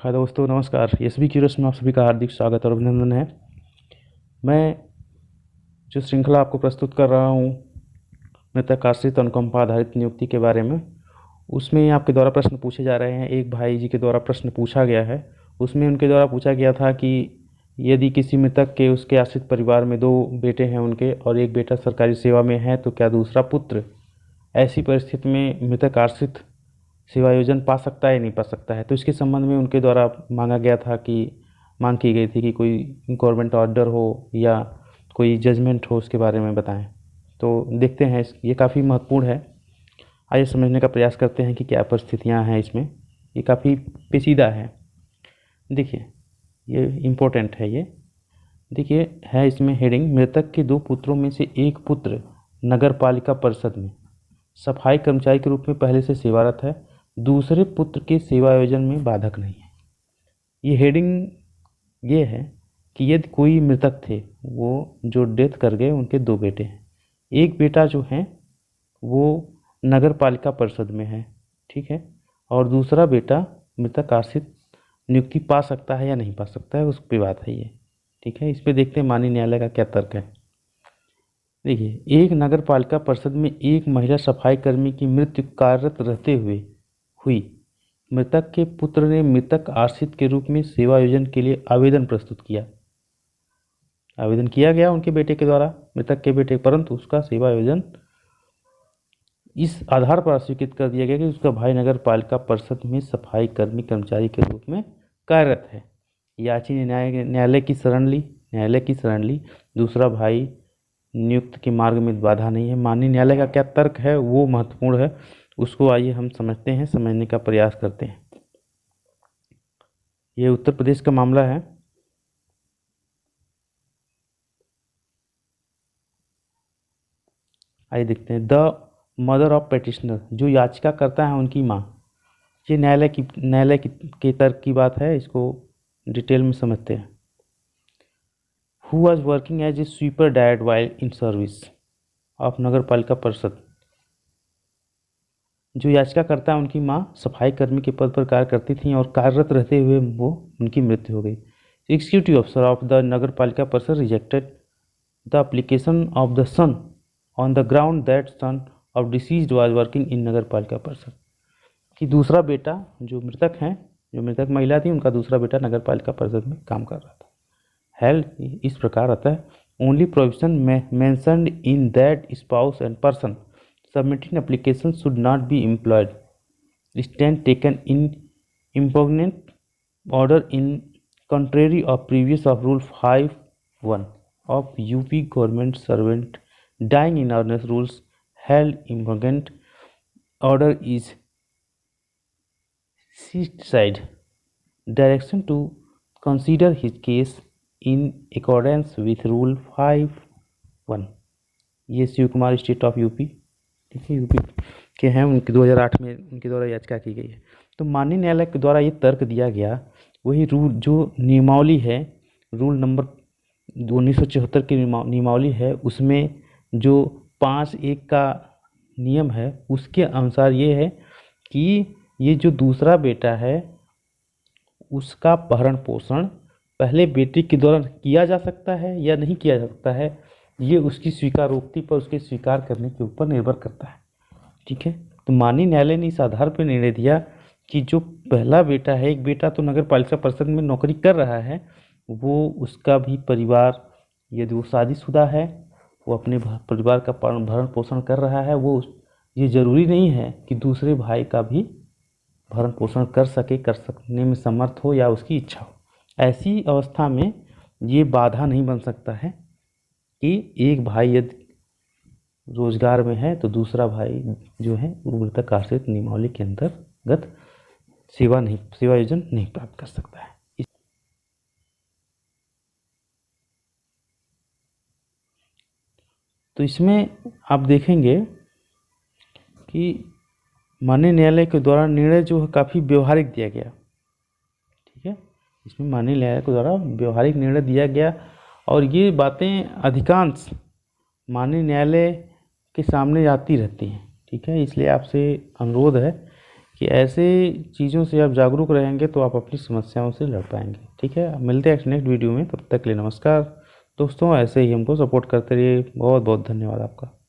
हाँ दोस्तों, नमस्कार। एसबी क्यूरियस में आप सभी का हार्दिक स्वागत और अभिनंदन है। मैं जो श्रृंखला आपको प्रस्तुत कर रहा हूँ मृतक आश्रित अनुकंपा आधारित नियुक्ति के बारे में, उसमें आपके द्वारा प्रश्न पूछे जा रहे हैं। एक भाई जी के द्वारा प्रश्न पूछा गया है। उसमें उनके द्वारा पूछा गया था कि यदि किसी मृतक के उसके आश्रित परिवार में 2 बेटे हैं उनके और एक बेटा सरकारी सेवा में है, तो क्या दूसरा पुत्र ऐसी परिस्थिति में मृतक आश्रित सेवा योजना पा सकता है या नहीं पा सकता है। तो इसके संबंध में उनके द्वारा मांग की गई थी कि कोई गवर्नमेंट ऑर्डर हो या कोई जजमेंट हो, उसके बारे में बताएं। तो देखते हैं, ये काफ़ी महत्वपूर्ण है। आइए समझने का प्रयास करते हैं कि क्या परिस्थितियां हैं इसमें। ये काफ़ी पेचीदा है। देखिए, ये इम्पोर्टेंट है। ये देखिए है इसमें हेडिंग, मृतक के 2 पुत्रों में से एक पुत्र नगर पालिका परिषद में सफाई कर्मचारी के रूप में पहले से सेवारत है, दूसरे पुत्र के सेवा आयोजन में बाधक नहीं है। ये हेडिंग ये है कि यदि कोई मृतक थे, वो जो डेथ कर गए, उनके 2 बेटे हैं। एक बेटा जो है वो नगर पालिका परिषद में है, ठीक है, और दूसरा बेटा मृतक आश्रित नियुक्ति पा सकता है या नहीं पा सकता है, उस पर बात है ये, ठीक है। इस पर देखते हैं माननीय न्यायालय का क्या तर्क है। देखिए, एक नगर पालिका परिषद में एक महिला सफाई कर्मी की मृत्यु कार्यरत रहते हुए हुई। मृतक के पुत्र ने मृतक आश्रित के रूप में सेवा आयोजन के लिए आवेदन प्रस्तुत किया। आवेदन किया गया उनके बेटे के द्वारा, मृतक के बेटे, परंतु उसका सेवा आयोजन इस आधार पर अस्वीकृत कर दिया गया कि उसका भाई नगर पालिका परिषद में सफाई कर्मचारी के रूप में कार्यरत है। याची ने न्यायालय की शरण ली। दूसरा भाई नियुक्त के मार्ग में बाधा नहीं है। माननीय न्यायालय का क्या तर्क है वो महत्वपूर्ण है, उसको आइए हम समझने का प्रयास करते हैं। ये उत्तर प्रदेश का मामला है। आइए देखते हैं। द मदर ऑफ पेटिशनर, जो याचिका करता है उनकी माँ। ये न्यायालय के तर्क की बात है, इसको डिटेल में समझते हैं। Who was working as a sweeper died while in service of Nagar Palika Parishad. जो याचिका करता है उनकी माँ सफाई कर्मी के पद पर कार्य करती थी और कार्यरत रहते हुए उनकी मृत्यु हो गई। Executive officer of the Nagar Palika Parishad rejected the application of the son on the ground that son of deceased was working in Nagar Palika Parishad. कि दूसरा बेटा, जो मृतक महिला थी, उनका दूसरा बेटा नगर पालिका परिषद में काम कर रहा था। हेल्ड इस प्रकार आता है, only provision mentioned in that spouse and person submitting application should not be employed stand taken in impugnant order in contrary of previous of rule 5(1) of UP government servant dying in earnest rules held impugnant order is side direction to consider his case in accordance with rule 5(1). ये Shiv Kumar state of UP, ठीक है, UP के हैं। उनके 2008 में उनके द्वारा याचिका की गई है। तो माननीय न्यायालय के द्वारा ये तर्क दिया गया, वही रूल जो नियमावली है, रूल नंबर 1974 की नियमावली है, उसमें जो 5(1) का नियम है, उसके अनुसार ये है कि ये जो दूसरा बेटा है उसका भरण पोषण पहले बेटे के द्वारा किया जा सकता है या नहीं किया जा सकता है, ये उसकी स्वीकारोक्ति पर, उसके स्वीकार करने के ऊपर निर्भर करता है, ठीक है। तो माननीय न्यायालय ने इस आधार पर निर्णय दिया कि जो पहला बेटा है, एक बेटा तो नगर पालिका परिषद में नौकरी कर रहा है, वो उसका भी परिवार, यदि वो शादीशुदा है, वो अपने परिवार का भरण पोषण कर रहा है, वो ये जरूरी नहीं है कि दूसरे भाई का भी भरण पोषण कर सकने में समर्थ हो या उसकी इच्छा हो। ऐसी अवस्था में ये बाधा नहीं बन सकता है कि एक भाई यदि रोजगार में है तो दूसरा भाई जो है वो मृतक आश्रित नियमावली के अंतर्गत सेवा योजना नहीं प्राप्त कर सकता है। तो इसमें आप देखेंगे कि माननीय न्यायालय के द्वारा निर्णय जो है काफ़ी व्यवहारिक दिया गया, ठीक है। इसमें माननीय न्यायालय के द्वारा व्यवहारिक निर्णय दिया गया और ये बातें अधिकांश माननीय न्यायालय के सामने आती रहती हैं, ठीक है। इसलिए आपसे अनुरोध है कि ऐसे चीज़ों से आप जागरूक रहेंगे तो आप अपनी समस्याओं से लड़ पाएंगे। ठीक है, मिलते हैं नेक्स्ट वीडियो में, तब तक के लिए नमस्कार दोस्तों। ऐसे ही हमको सपोर्ट करते रहिए। बहुत बहुत धन्यवाद आपका।